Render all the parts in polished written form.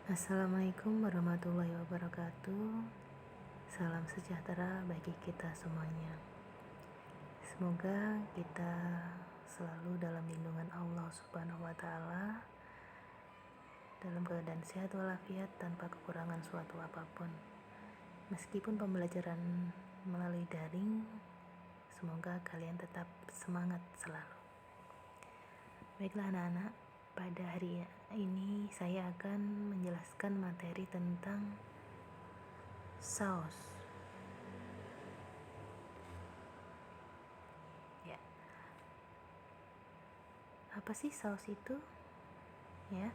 Assalamualaikum warahmatullahi wabarakatuh. Salam sejahtera bagi kita semuanya. Semoga kita selalu dalam lindungan Allah Subhanahu wa Ta'ala, dalam keadaan sehat walafiat tanpa kekurangan suatu apapun. Meskipun pembelajaran melalui daring, semoga kalian tetap semangat selalu. Baiklah anak-anak, pada hari ini saya akan menjelaskan materi tentang saus. Ya. Apa sih saus itu? Ya,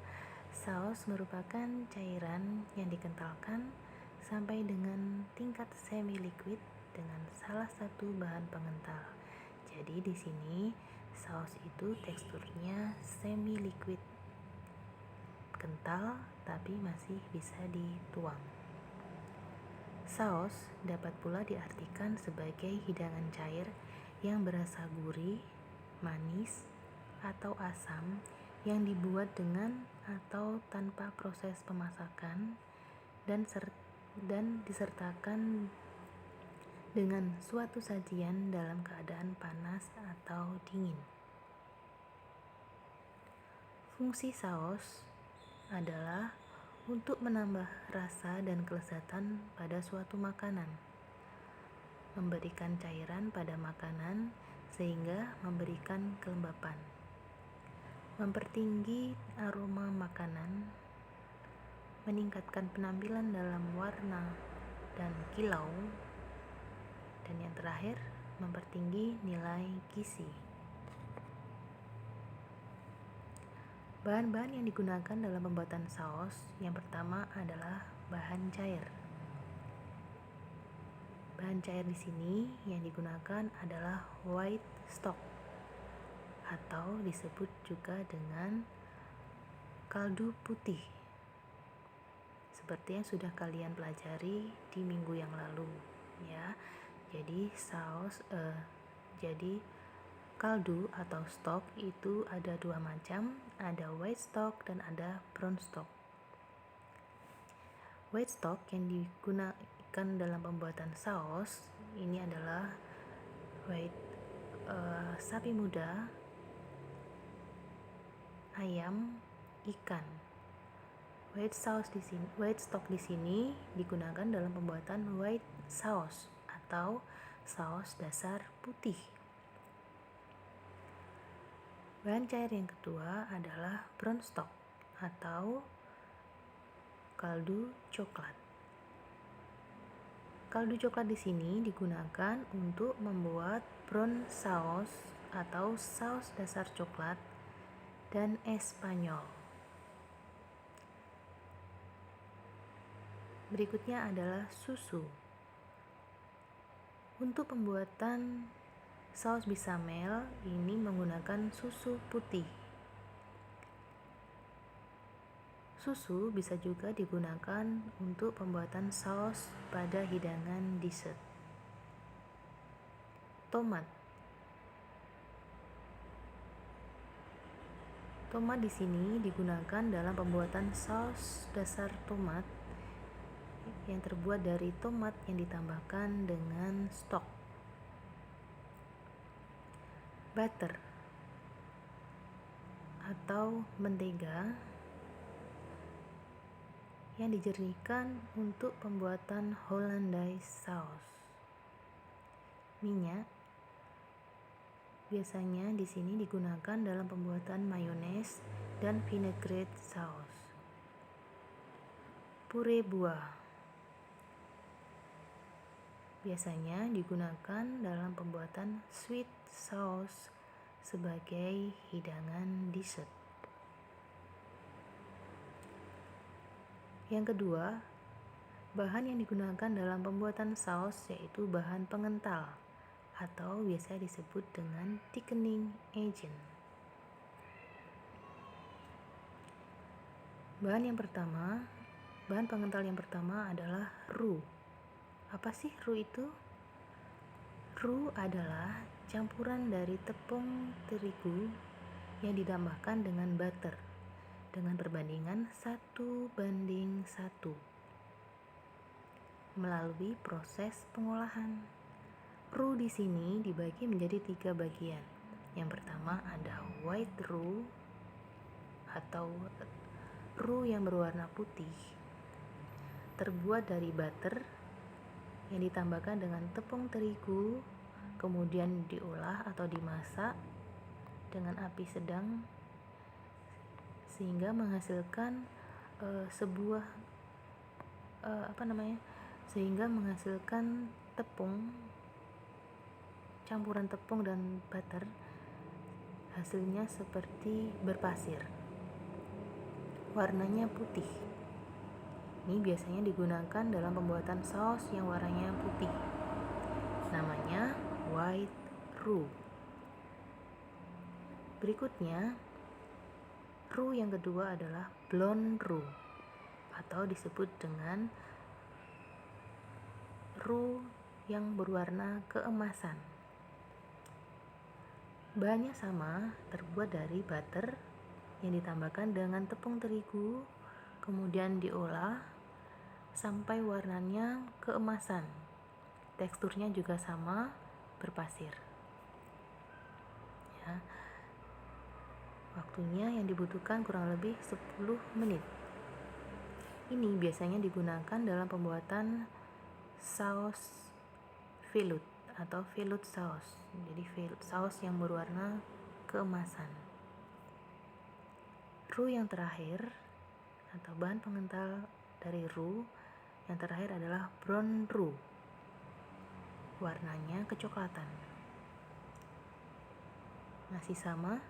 saus merupakan cairan yang dikentalkan sampai dengan tingkat semi liquid dengan salah satu bahan pengental. Jadi di sini saus itu teksturnya semi liquid, kental tapi masih bisa dituang. Saus dapat pula diartikan sebagai hidangan cair yang berasa gurih, manis, atau asam yang dibuat dengan atau tanpa proses pemasakan dan disertakan dengan suatu sajian dalam keadaan panas atau dingin. Fungsi saus adalah untuk menambah rasa dan kelezatan pada suatu makanan, memberikan cairan pada makanan sehingga memberikan kelembapan, mempertinggi aroma makanan, meningkatkan penampilan dalam warna dan kilau, dan yang terakhir, mempertinggi nilai gizi. Bahan-bahan yang digunakan dalam pembuatan saus yang pertama adalah bahan cair. Bahan cair di sini yang digunakan adalah white stock atau disebut juga dengan kaldu putih, seperti yang sudah kalian pelajari di minggu yang lalu, ya. Jadi kaldu atau stok itu ada dua macam, ada white stock dan ada brown stock. White stock yang digunakan dalam pembuatan saus ini adalah sapi muda, ayam, ikan. White stock di sini digunakan dalam pembuatan white sauce atau saus dasar putih. Bahan cair yang kedua adalah brown stock atau kaldu coklat. Kaldu coklat di sini digunakan untuk membuat brown sauce atau saus dasar coklat dan Espanyol. Berikutnya adalah susu. Untuk pembuatan saus bechamel ini menggunakan susu putih. Susu bisa juga digunakan untuk pembuatan saus pada hidangan dessert. Tomat. Tomat di sini digunakan dalam pembuatan saus dasar tomat yang terbuat dari tomat yang ditambahkan dengan stok. Butter atau mentega yang dijernihkan untuk pembuatan hollandaise sauce. Minyak biasanya di sini digunakan dalam pembuatan mayones dan vinaigrette sauce. Pure buah biasanya digunakan dalam pembuatan sweet sauce sebagai hidangan dessert. Yang kedua, bahan yang digunakan dalam pembuatan saus yaitu bahan pengental atau biasa disebut dengan thickening agent. Bahan pengental yang pertama adalah roux. Apa sih roux itu? Roux adalah campuran dari tepung terigu yang ditambahkan dengan butter dengan perbandingan 1:1 1 melalui proses pengolahan. Roux di sini dibagi menjadi 3 bagian. Yang pertama ada white roux atau roux yang berwarna putih, terbuat dari butter yang ditambahkan dengan tepung terigu, kemudian diolah atau dimasak dengan api sedang sehingga menghasilkan tepung, campuran tepung dan butter, hasilnya seperti berpasir, warnanya putih. Ini biasanya digunakan dalam pembuatan saus yang warnanya putih, namanya white roux. Berikutnya, roux yang kedua adalah blonde roux atau disebut dengan roux yang berwarna keemasan. Bahannya sama, terbuat dari butter yang ditambahkan dengan tepung terigu, kemudian diolah sampai warnanya keemasan. Teksturnya juga sama, berpasir. Ya. Waktunya yang dibutuhkan kurang lebih 10 menit. Ini biasanya digunakan dalam pembuatan saus velouté atau velouté sauce. Jadi saus yang berwarna keemasan. Roux yang terakhir atau bahan pengental dari roux yang terakhir adalah brown roux. Warnanya kecoklatan. Masih sama,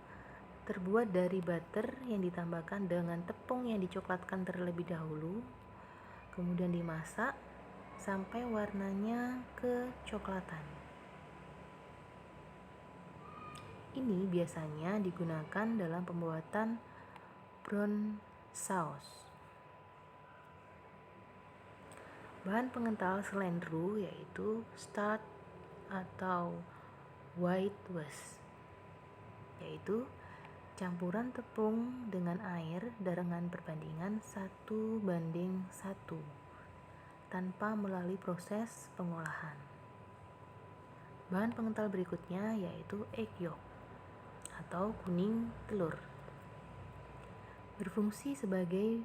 terbuat dari butter yang ditambahkan dengan tepung yang dicoklatkan terlebih dahulu, kemudian dimasak sampai warnanya kecoklatan. Ini biasanya digunakan dalam pembuatan brown sauce. Bahan pengental selain roux yaitu starch atau whitewash, yaitu campuran tepung dengan air dengan perbandingan 1:1 tanpa melalui proses pengolahan. Bahan pengental berikutnya yaitu egg yolk atau kuning telur. Berfungsi sebagai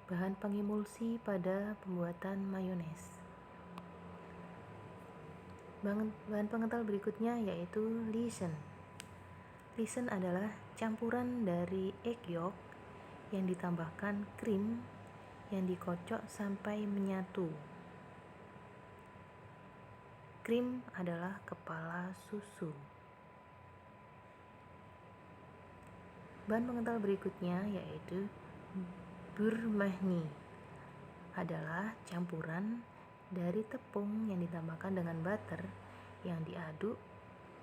bahan pengemulsi pada pembuatan mayones. Bahan pengental berikutnya yaitu leaven. Leaven adalah campuran dari egg yolk yang ditambahkan krim yang dikocok sampai menyatu. Krim adalah kepala susu. Bahan pengental berikutnya yaitu beurre mahnie, adalah campuran dari tepung yang ditambahkan dengan butter yang diaduk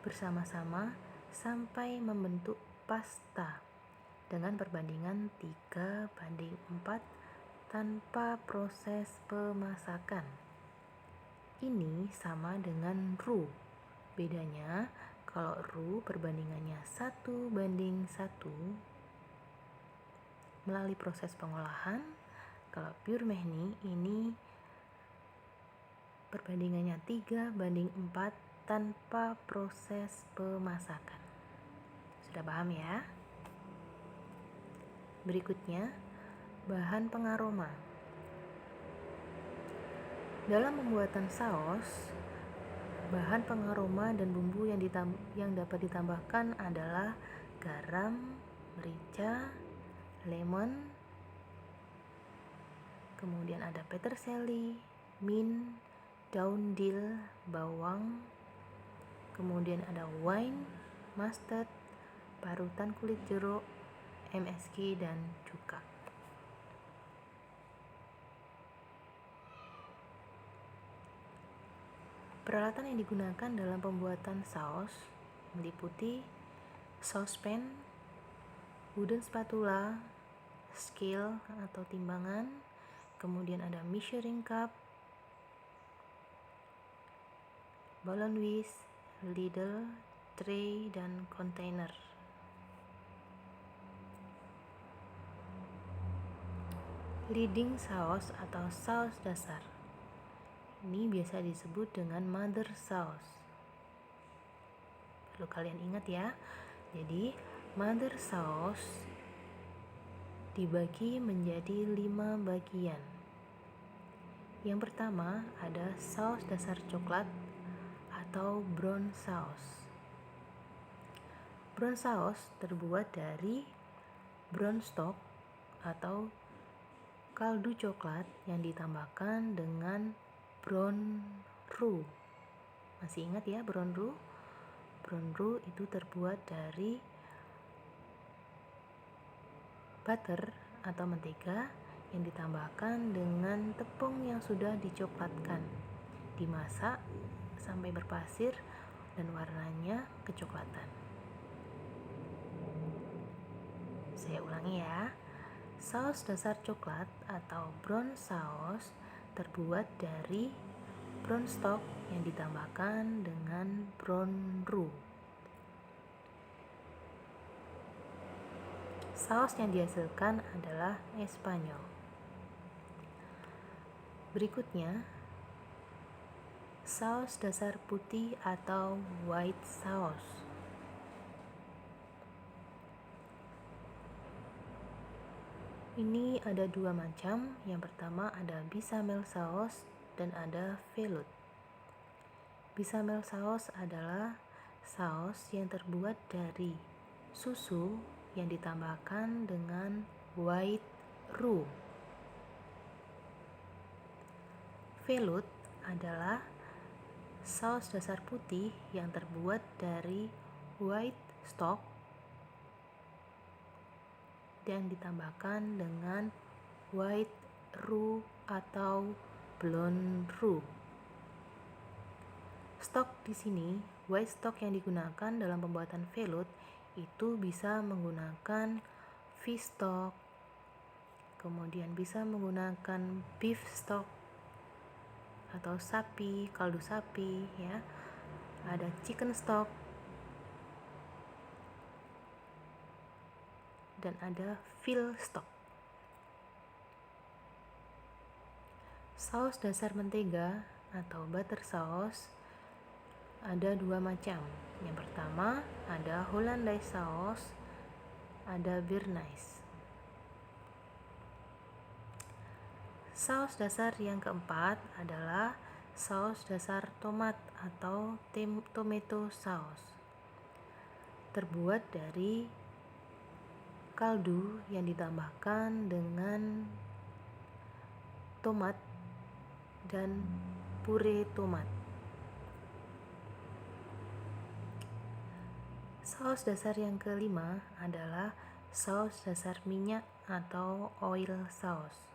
bersama-sama sampai membentuk pasta dengan perbandingan 3:4 tanpa proses pemasakan. Ini sama dengan roux. Bedanya, kalau roux perbandingannya 1:1 melalui proses pengolahan, kalau beurre mahnie ini perbandingannya 3:4 tanpa proses pemasakan. Sudah paham ya? Berikutnya, bahan pengaroma. Dalam pembuatan saus, bahan pengaroma dan bumbu yang dapat ditambahkan adalah garam, merica, lemon, kemudian ada peterseli, mint, daun dill, bawang, kemudian ada wine, mustard, parutan kulit jeruk, MSG, dan cuka. Peralatan yang digunakan dalam pembuatan saus meliputi saucepan, wooden spatula, scale atau timbangan, kemudian ada measuring cup, ballon whisk, ladle, tray, dan container. Leading sauce atau saus dasar. Ini biasa disebut dengan mother sauce. Perlu kalian ingat ya. Jadi, mother sauce dibagi menjadi 5 bagian. Yang pertama ada saus dasar coklat atau brown sauce. Brown sauce terbuat dari brown stock atau kaldu coklat yang ditambahkan dengan brown roux. Masih ingat ya brown roux? Brown roux itu terbuat dari butter atau mentega yang ditambahkan dengan tepung yang sudah dicoklatkan, dimasak sampai berpasir dan warnanya kecoklatan. Saya ulangi ya. Saus dasar coklat atau brown sauce terbuat dari brown stock yang ditambahkan dengan brown roux. Saus yang dihasilkan adalah Espanyol. Berikutnya, saus dasar putih atau white sauce. Ini ada 2 macam. Yang pertama ada bechamel sauce dan ada velouté. Bechamel sauce adalah saus yang terbuat dari susu yang ditambahkan dengan white roux. Velouté adalah saus dasar putih yang terbuat dari white stock dan ditambahkan dengan white roux atau blonde roux. Stok di sini, white stock yang digunakan dalam pembuatan velouté itu bisa menggunakan fish stock, kemudian bisa menggunakan beef stock atau sapi, kaldu sapi ya. Ada chicken stock dan ada veal stock. Saus dasar mentega atau butter sauce ada 2 macam. Yang pertama ada Hollandaise sauce, ada Béarnaise. Saus dasar yang keempat adalah saus dasar tomat atau tomato sauce. Terbuat dari kaldu yang ditambahkan dengan tomat dan pure tomat. Saus dasar yang kelima adalah saus dasar minyak atau oil sauce.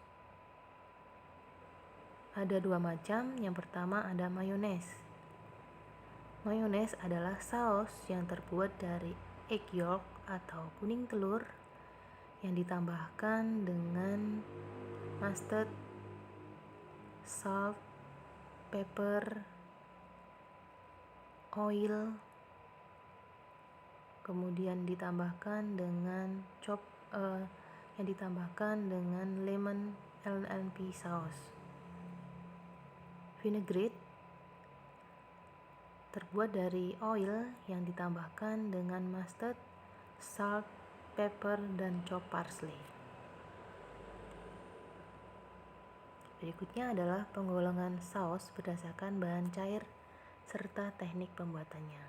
Ada 2 macam. Yang pertama ada mayones. Mayones adalah saus yang terbuat dari egg yolk atau kuning telur yang ditambahkan dengan mustard, salt, pepper, oil, kemudian ditambahkan dengan lemon LNP sauce. Vinaigrette terbuat dari oil yang ditambahkan dengan mustard, salt, pepper, dan chopped parsley. Berikutnya adalah penggolongan saus berdasarkan bahan cair serta teknik pembuatannya.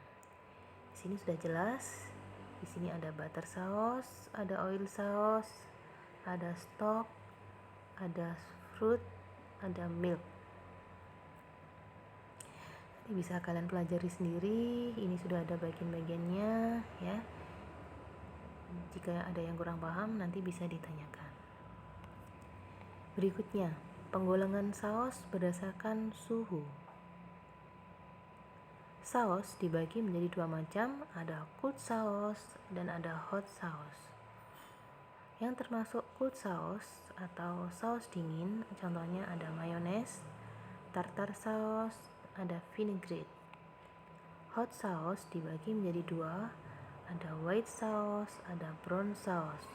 Di sini sudah jelas. Di sini ada butter sauce, ada oil sauce, ada stock, ada fruit, ada milk. Ini bisa kalian pelajari sendiri. Ini sudah ada bagian-bagiannya ya. Jika ada yang kurang paham nanti bisa ditanyakan. Berikutnya, penggolongan saus berdasarkan suhu. Saus dibagi menjadi 2 macam, ada cold sauce dan ada hot sauce. Yang termasuk cold sauce atau saus dingin, contohnya ada mayones, tartar sauce, ada vinaigrette. Hot sauce dibagi menjadi 2, ada white sauce, ada brown sauce.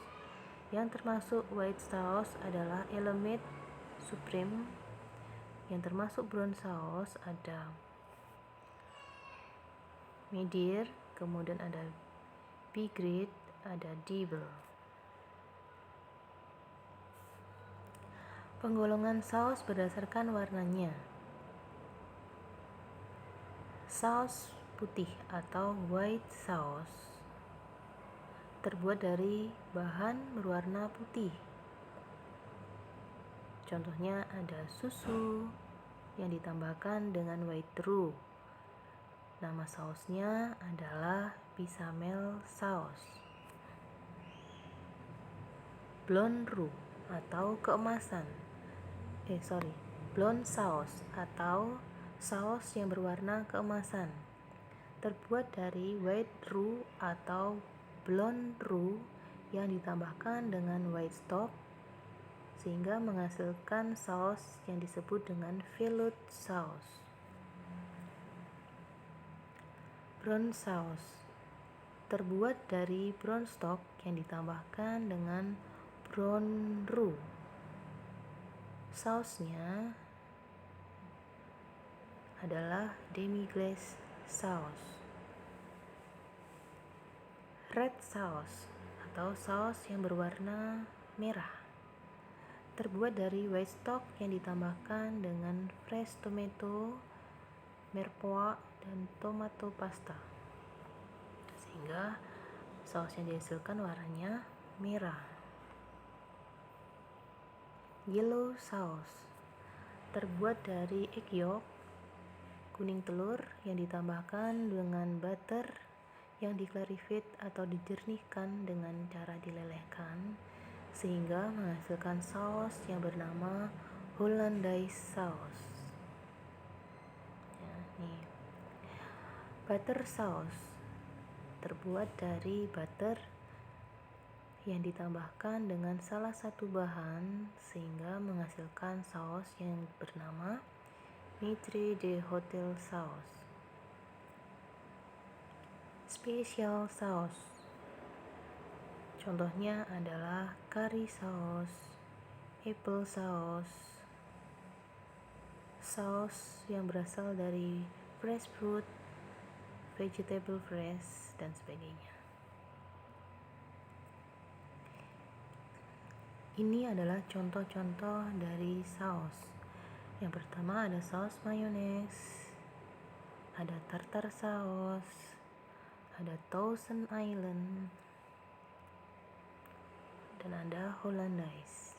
Yang termasuk white sauce adalah Element Supreme. Yang termasuk brown sauce ada Medir, kemudian ada B-grade, ada Devil. Penggolongan saus berdasarkan warnanya. Saus putih atau white sauce terbuat dari bahan berwarna putih. Contohnya ada susu yang ditambahkan dengan white roux. Nama sausnya adalah bechamel sauce. Blonde roux atau keemasan. Blonde sauce atau saus yang berwarna keemasan. Terbuat dari white roux atau blonde roux yang ditambahkan dengan white stock sehingga menghasilkan saus yang disebut dengan velouté sauce. Brown sauce terbuat dari brown stock yang ditambahkan dengan brown roux. Sausnya adalah demi-glace sauce. Red sauce atau saus yang berwarna merah terbuat dari white stock yang ditambahkan dengan fresh tomato, mirepoix, dan tomato pasta sehingga saus yang dihasilkan warnanya merah. Yellow sauce terbuat dari egg yolk, kuning telur yang ditambahkan dengan butter yang diklarifikasi atau dijernihkan dengan cara dilelehkan sehingga menghasilkan saus yang bernama Hollandaise sauce. Butter sauce terbuat dari butter yang ditambahkan dengan salah satu bahan sehingga menghasilkan saus yang bernama Maître d'hôtel sauce. Special sauce contohnya adalah curry sauce, apple sauce, saus yang berasal dari fresh fruit, vegetable fresh, dan sebagainya. Ini adalah contoh-contoh dari saus. Yang pertama ada saus mayonnaise, ada tartar sauce, ada Thousand Island, dan ada Hollandaise.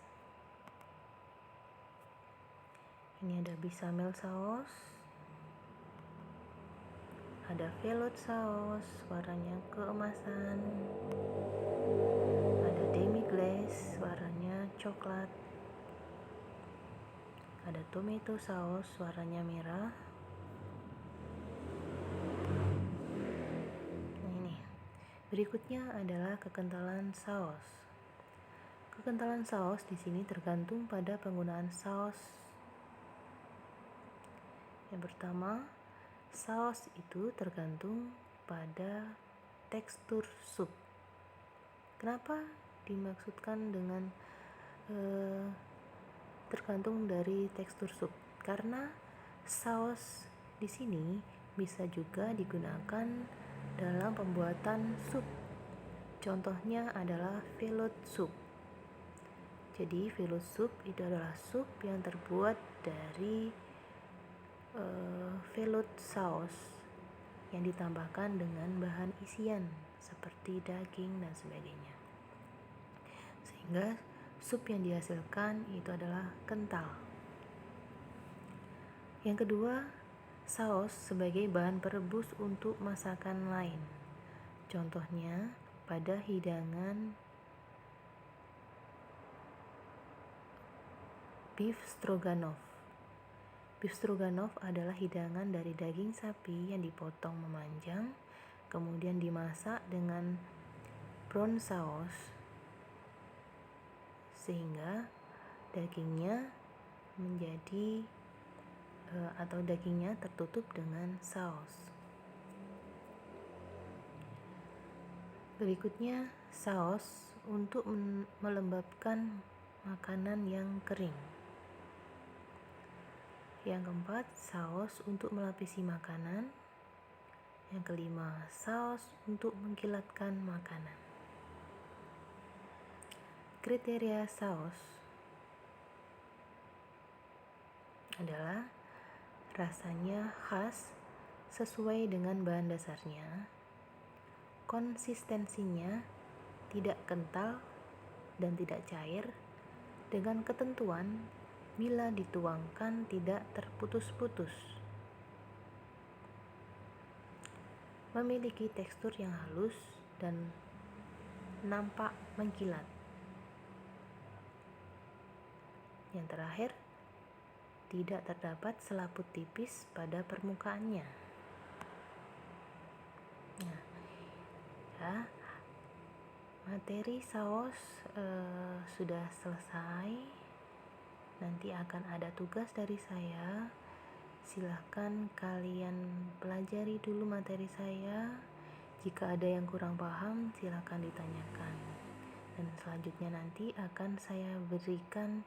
Ini ada bechamel sauce, ada velouté sauce, warnanya keemasan, ada demi-glace, warnanya coklat, ada tomato sauce, warnanya merah. Berikutnya adalah kekentalan saus. Kekentalan saus di sini tergantung pada penggunaan saus. Yang pertama, saus itu tergantung pada tekstur sup. Kenapa dimaksudkan dengan tergantung dari tekstur sup? Karena saus di sini bisa juga digunakan dalam pembuatan sup. Contohnya adalah velouté soup. Jadi velouté soup itu adalah sup yang terbuat dari velouté sauce yang ditambahkan dengan bahan isian seperti daging dan sebagainya. Sehingga sup yang dihasilkan itu adalah kental. Yang kedua, saus sebagai bahan perebus untuk masakan lain. Contohnya pada hidangan beef stroganoff. Beef stroganoff adalah hidangan dari daging sapi yang dipotong memanjang, kemudian dimasak dengan brown sauce sehingga dagingnya menjadi atau dagingnya tertutup dengan saus. Berikutnya saus untuk melembabkan makanan yang kering. Yang keempat, saus untuk melapisi makanan. Yang kelima, saus untuk mengkilatkan makanan. Kriteria saus adalah rasanya khas sesuai dengan bahan dasarnya, konsistensinya tidak kental dan tidak cair, dengan ketentuan bila dituangkan tidak terputus-putus, memiliki tekstur yang halus dan nampak mengkilat. Yang terakhir, tidak terdapat selaput tipis pada permukaannya. Nah, ya, materi saus sudah selesai. Nanti akan ada tugas dari saya. Silahkan kalian pelajari dulu materi saya. Jika ada yang kurang paham, silahkan ditanyakan. Dan selanjutnya nanti akan saya berikan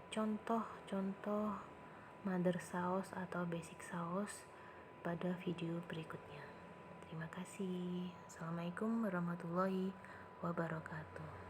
contoh-contoh mother sauce atau basic sauce pada video berikutnya. Terima kasih. Assalamualaikum warahmatullahi wabarakatuh.